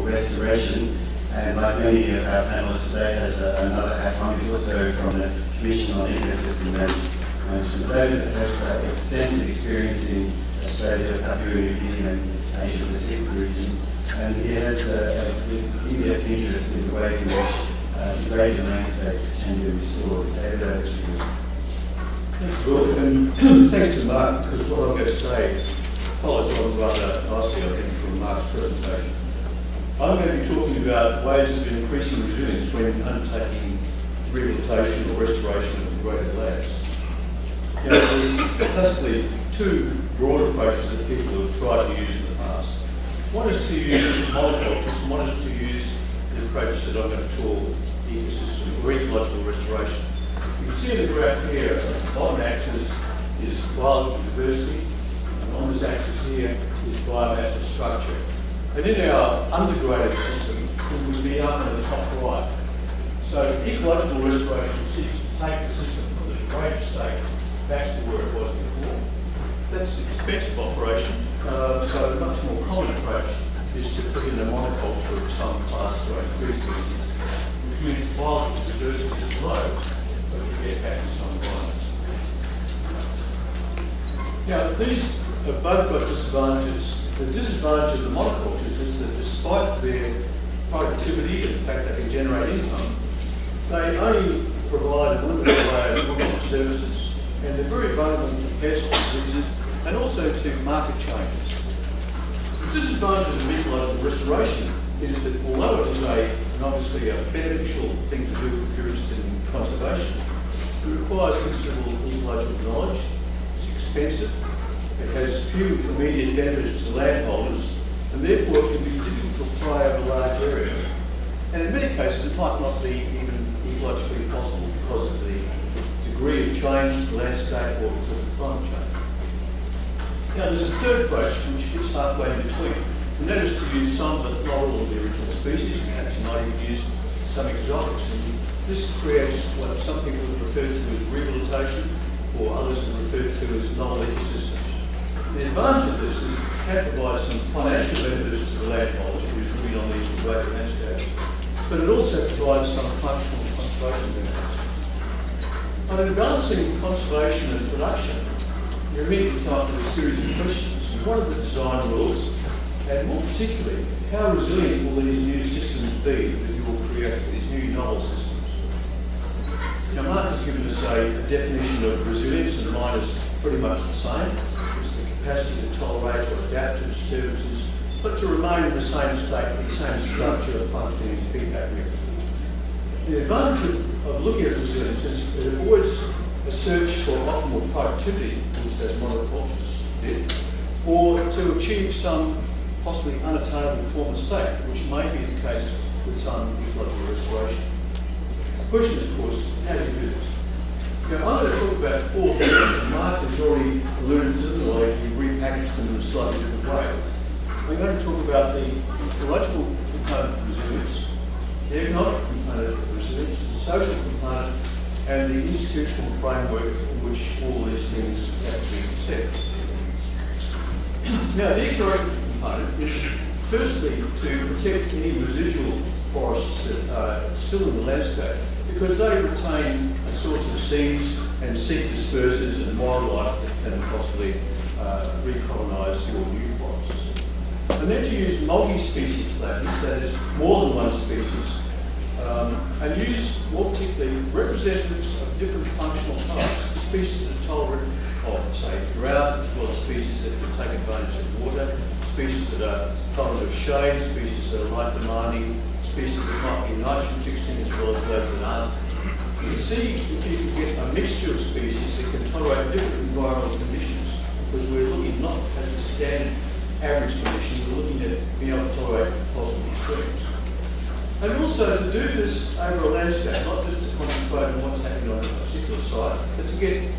restoration. And like many of our panellists today, has another hat on. He's also from the Commission on Ecosystem Management. David has extensive experience in Australia, Papua New Guinea and Asia Pacific region. And he has an in-depth interest in the ways in which degraded landscapes can be restored. David, over to you. Thanks, Will, and thanks to Mark, because what I'm going to say follows on rather nicely, I think, from Mark's presentation. I'm going to be talking about ways of increasing resilience when undertaking rehabilitation or restoration of degraded lands. Now, there's classically two broad approaches that people have tried to use in the past. One is to use monocultures, and one is to use the approach that I'm going to call ecosystem or ecological restoration. You can see in the graph here, the bottom axis is biological diversity, and on this axis here is biomass and structure. And in our undegraded system, it would be up in the top right. So ecological restoration seeks to take the system from the degraded state back to where it was before. That's an expensive operation, so a much more common approach is to put in a monoculture of some class or increase species, which means biological diversity is low, but you get back in some environments. Now, these have both got disadvantages. The disadvantage of the monocultures is that despite their productivity and the fact they can generate income, they only provide a limited array of goods and services, and they're very vulnerable to pest diseases and also to market changes. The disadvantage of ecological restoration is that although it is obviously a beneficial thing to do if you're interested in conservation, it requires considerable ecological knowledge, it's expensive, it has few immediate benefits to landholders, and therefore it can be difficult to apply over a large area. And in many cases it might not be even ecologically possible because of the degree of change to the landscape or because of climate change. Now there's a third approach which fits halfway in between, and that is to use some but not all of the original species, and perhaps you might even use some exotics. And this creates what some people have referred to as rehabilitation, or others have referred to as novel ecosystems. The advantage of this is it can provide some financial benefits to the landholders who's living on these degraded landscapes, but it also provides some functional conservation benefits. But in balancing conservation and production, you immediately come up with a series of questions. What are the design rules, and more particularly, how resilient will these new systems be that you will create, these new novel systems? Now, Mark has given us a definition of resilience, and mine is pretty much the same. It's the capacity to tolerate or adapt to disturbances, but to remain in the same state, the same structure of functioning feedback mechanism. The advantage of looking at resilience is it avoids a search for optimal productivity, which those monocultures did, or to achieve some possibly unattainable form of state, which may be the case with some ecological restoration. The question is, of course, how do you do this? Now, I'm going to talk about four things, and Mark has already alluded to them, or he repackaged them in a slightly different way. We're going to talk about the ecological component of resilience, the economic component of resilience, the social component, and the institutional framework in which all these things have to be set. Now, the ecological component is firstly to protect any residual forests that are still in the landscape, because they retain a source of seeds and seed dispersers and wildlife that can possibly recolonise your new forests. And then to use multi-species plantings, that is more than one species, and use more particularly representatives of different functional types, species that are tolerant of, say, drought, as well as species that can take advantage of water, species that are tolerant of shade, species that are light demanding, species that might be nitrogen fixing as well as those that aren't. You can see if you can get a mixture of species that can tolerate different environmental conditions, because we're looking not at the standard average conditions, we're looking at being able to tolerate possible extremes. And also to do this over a landscape, not just to concentrate on what's happening on a particular site, but to get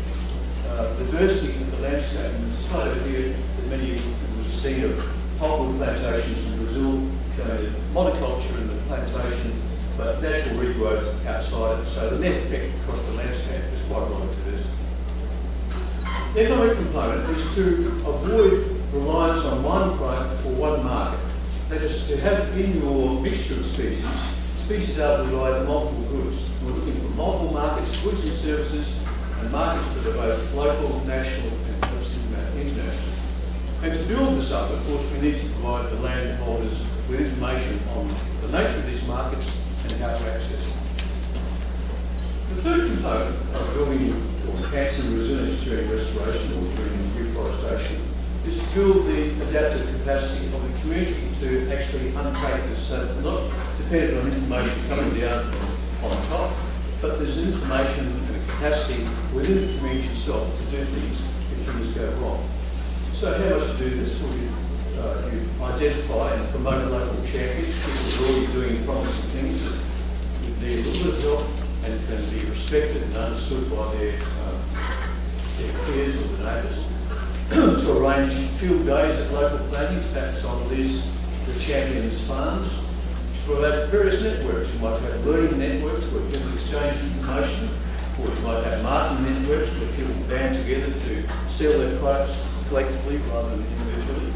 diversity in the landscape. And it's kind of here that many of you have seen of pulpwood plantations in Brazil, going to monoculture in the plantation, but natural regrowth outside it. So the net effect across the landscape is quite a lot of diversity. The economic component is to avoid reliance on one product or one market. that is to have in your mixture of species, species are to provide multiple goods. We're looking for multiple markets, goods and services, and markets that are both local, national, and international. And to build this up, of course, we need to provide the landholders with information on the nature of these markets and how to access them. The third component of building or enhancing resilience during restoration or during reforestation is to build the adaptive capacity of the community to actually undertake this, so that they're not dependent on information coming down from on top, but there's information and a capacity within the community itself to do things if things go wrong. So how much to do this? Well, you identify and promote local champions, people who are already doing promising things that need a little bit of help and can be respected and understood by their peers or their neighbours. To arrange field days at local plantings, perhaps on these the champions farms, to provide various networks. You might have learning networks where people exchange information, or you might have marketing networks where people band together to sell their products collectively rather than individually,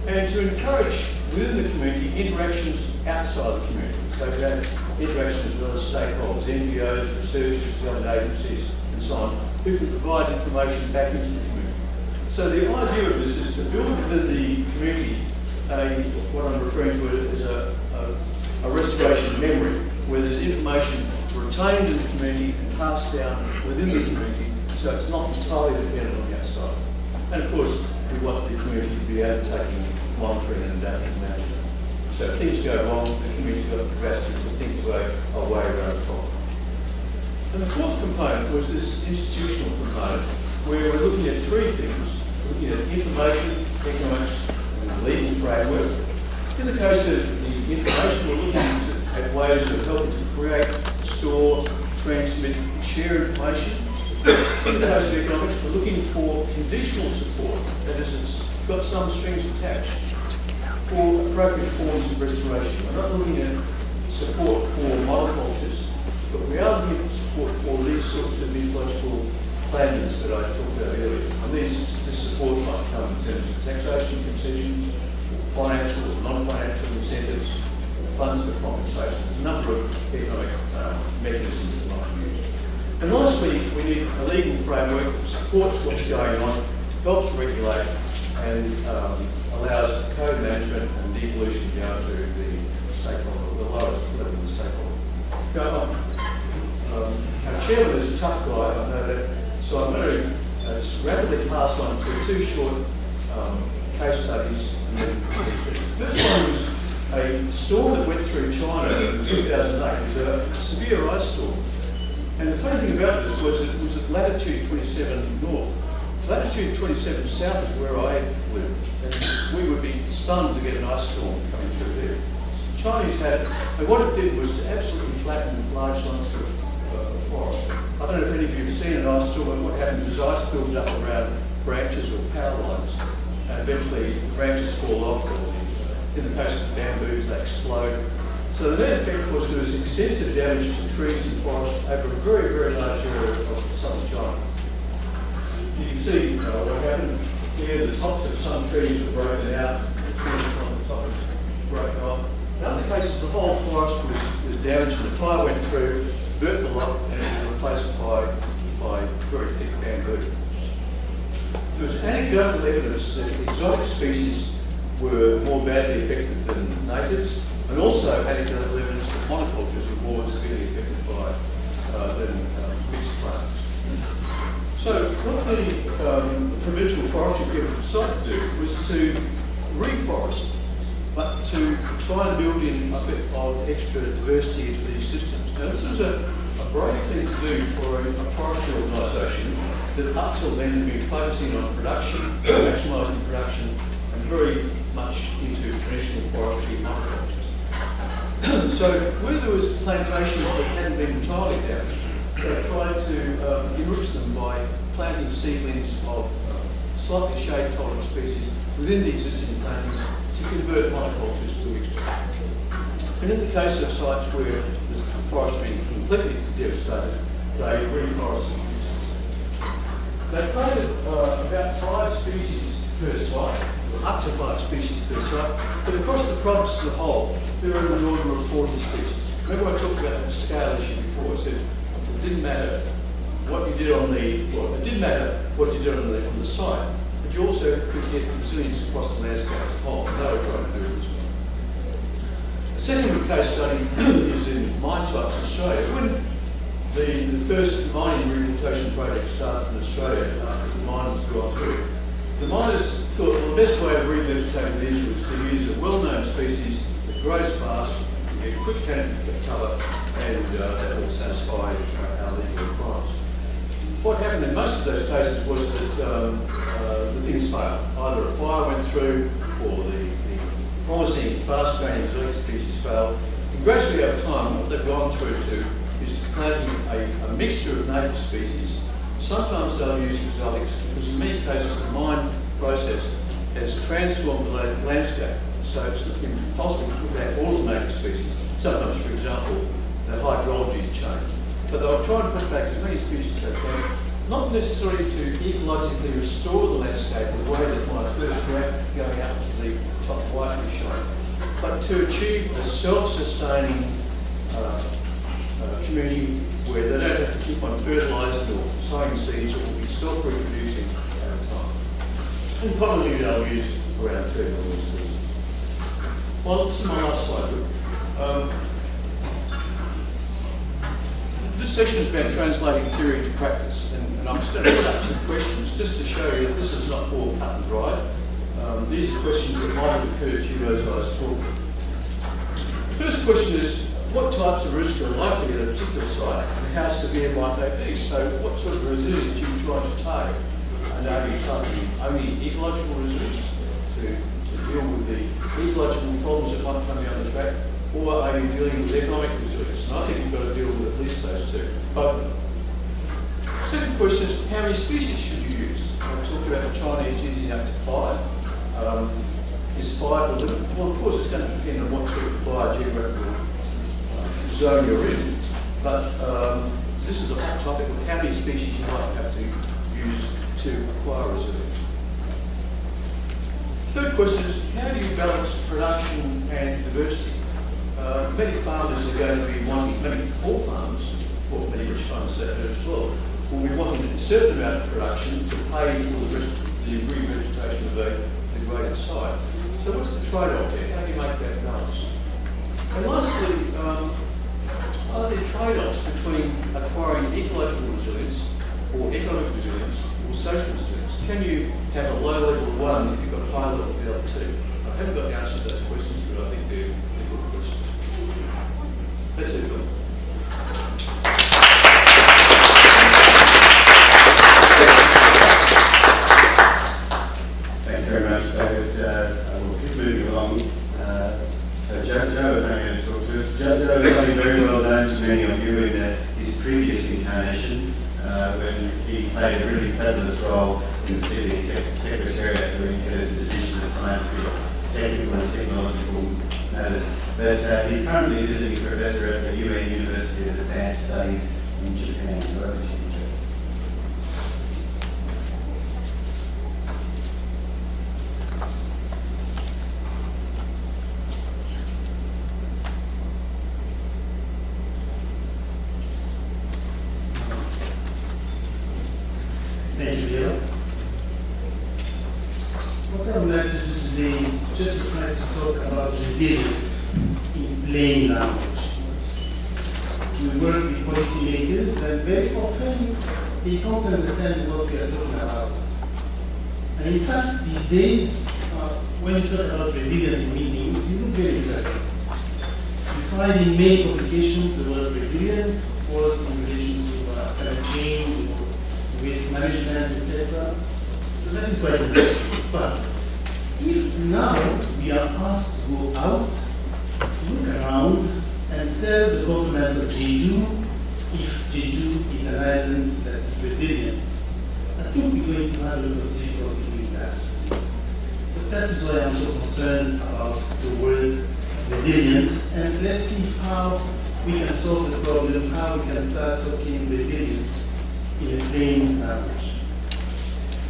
and to encourage within the community interactions outside the community. So you have interactions as well as stakeholders, NGOs, researchers, government agencies, and so on, who can provide information back into the community. So the idea of this is to build within the community what I'm referring to as a restoration memory, where there's information retained in the community and passed down within the community, so it's not entirely dependent on the outside. And of course, we want the community to be undertaking monitoring and adaptive management. So if things go wrong, the community's got the capacity to think about a way around the problem. And the fourth component was this institutional component, where we're looking at three things. Looking at information, economics, and legal framework. In the case of the information, we're looking at ways of helping to create, store, transmit, and share information. In the case of economics, we're looking for conditional support, that is, it's got some strings attached, for appropriate forms of restoration. We're not looking at support for monocultures, but we are looking at support for these sorts of ecological plannings that I talked about earlier. And this support might come in terms of taxation concessions, financial or non-financial incentives, funds for compensation. There's a number of economic mechanisms that might be used. And lastly, we need a legal framework that supports what's going on, helps regulate, and allows code management and devolution down to the stakeholder, the lowest level of the stakeholder. Go on. Our chairman is a tough guy, I know that. So I'm going to rapidly pass on to two short case studies. The first one was a storm that went through China in 2008. It was a severe ice storm. And the funny thing about this was it was at latitude 27 north. Latitude 27 south is where I live. And we would be stunned to get an ice storm coming through there. The Chinese had, and what it did was to absolutely flatten large lumps of forest. I don't know if any of you have seen an ice storm, and what happens is ice builds up around branches or power lines, and eventually the branches fall off, or in the case of bamboos, they explode. So the net effect was there was extensive damage to trees and forests over a very, very large area of southern China. You can see what happened here. The tops of some trees were broken out, the trees on the top were broken off. In other cases, the whole forest was damaged, and the fire went through, burnt the lot, and it was replaced by very thick bamboo. There was anecdotal evidence that exotic species were more badly affected than natives, and also anecdotal evidence that monocultures were more severely affected by than mixed plants. So what the provincial forestry people decided to do was to reforest, but to try and build in a bit of extra diversity into these systems. Now this was a brave thing to do for a forestry organisation that up till then had been focusing on production, maximising production, and very much into traditional forestry monocultures. So where there was plantations that hadn't been entirely damaged, they tried to enrich them by planting seedlings of slightly shade tolerant species within the existing plantings to convert monocultures to extra. And in the case of sites where the forest has been completely devastated, they reforested. They planted about 5 species per site, up to 5 species per site, but across the province as a whole, there are in the order of 40 species. Remember I talked about the scale issue before. I said it didn't matter what you did on the, well, it did matter what you did on the site, but you also could get resilience across the landscape as a whole, and they were trying to do it as well. The second case study is in mine sites in Australia. When the first mining rehabilitation project started in Australia, after the miners had gone through, the miners thought, well, the best way of revegetating these was to use a well-known species that grows fast, get quick canopy cover, and that will satisfy our legal requirements. What happened in most of those cases was that the things failed. Either a fire went through, or the promising fast-growing exotic species failed. And gradually over time, what they've gone through to is planting a mixture of native species. Sometimes they'll use exotics because in many cases the mine process has transformed the landscape. So it's been possible to put back all the native species. Sometimes, for example, the hydrology has changed. But they'll try to put back as many species as they can, not necessarily to ecologically restore the landscape in the way that my first graph going up to the top right was showing, but to achieve a self-sustaining community where they don't have to keep on fertilising or sowing seeds, or will be self-reproducing over time. And probably they'll use around 30 million species. Well, this is my last slide. This section is about translating theory to practice, and I'm just going to put up some questions just to show you that this is not all cut and dried. These are questions that might have occurred to you as I was talking. The first question is, what types of risks are likely at a particular site, and how severe might they be? So what sort of resilience are you trying to target? And are you targeting only ecological resilience to deal with the ecological problems that might come down the track, or are you dealing with economic resilience? And I think you've got to deal with at least those two, both of them. Second question is, how many species should you use? I talked about the Chinese using up to 5. Is 5 the limit? Well, of course, it's going to depend on what sort of biogeographical zone you're in, but this is a hot topic of how many species you might have to use to acquire resilience. Third question is, how do you balance production and diversity? Many farmers are going to be wanting, many poor farmers, or many rich farmers that as well, will be wanting a certain amount of production to pay for the revegetation of the degraded site. So what's the trade-off there? How do you make that balance? And lastly, are there trade-offs between acquiring ecological resilience, or economic resilience, or social resilience? Can you have a low level of one if you've got a high level of the other two? I haven't got the answer to those questions, but I think they're good questions. That's it, Bill. Thanks very much, David. I will keep moving along. So Joe is only going to talk to us. Joe is only very well known to many of you in his previous incarnation, when he played a really fabulous role in the City Secretariat, where he headed the Division of Scientific, Technical and Technological Matters. But he's currently a visiting professor at the UN University of Advanced Studies in Japan. So over to you, Joe. Thank you, Bill. What I would like to do today is just to try to talk about resilience in plain language. We work with policymakers, and very often they can't understand what we are talking about. And in fact, these days, when you talk about resilience in meetings, you look very interesting. You find in many publications the word resilience, of course, in relation to climate change, risk management, etc. So that is quite interesting. But if now we are asked to go out, look around, and tell the government of Jeju if Jeju is an island that is resilient, I think we're going to have a lot of difficulty with that. So that is why I'm so concerned about the word resilience, and let's see how we can solve the problem, how we can start talking resilience in a plain language.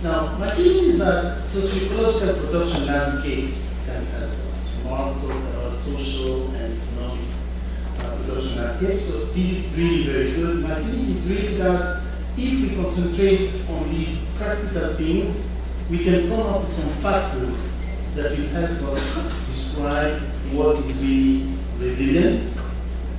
Now, my feeling is that socio-ecological production landscapes can help us. Mark talked about social and economic production landscapes, so this is really very good. My feeling is really that if we concentrate on these practical things, we can come up with some factors that will help us describe what is really resilient,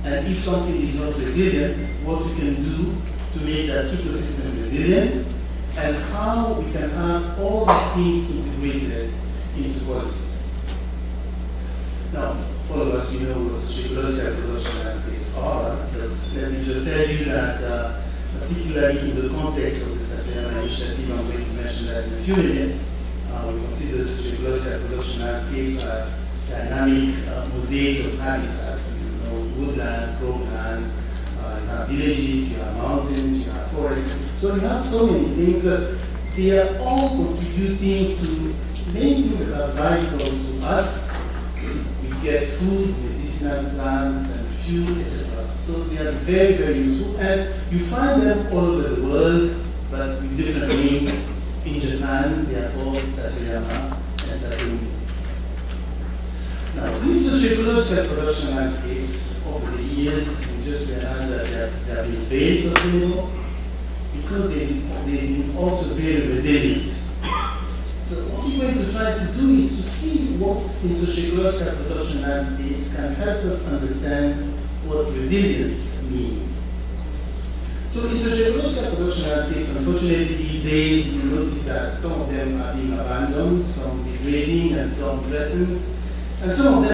and if something is not resilient, what we can do to make that ecosystem resilient, and how we can have all these things integrated into policy. Now, all of us, you know what socio-ecological production landscapes are, but let me just tell you that particularly in the context of the Satuyama initiative, I'm going to mention that in a few minutes, we consider socio-ecological production landscapes are dynamic mosaics of habitats, you know, woodlands, growlands, you have villages, you have mountains, you have forests. So you have so many things that they are all contributing to many things that are vital to us. We get food, medicinal plants, and fuel, etc. So they are very, very useful. And you find them all over the world, but with different names. In Japan, they are called Satuyama and Satumi. Now, these socio-ecological production landscapes, over the years, we just realized that they have been very sustainable because they've been also very resilient. So what we're going to try to do is to see what in socio-ecological production landscapes can help us understand what resilience means. So in socio-ecological production landscapes, unfortunately these days, you notice that some of them are being abandoned, some degrading, and some threatened, and some of them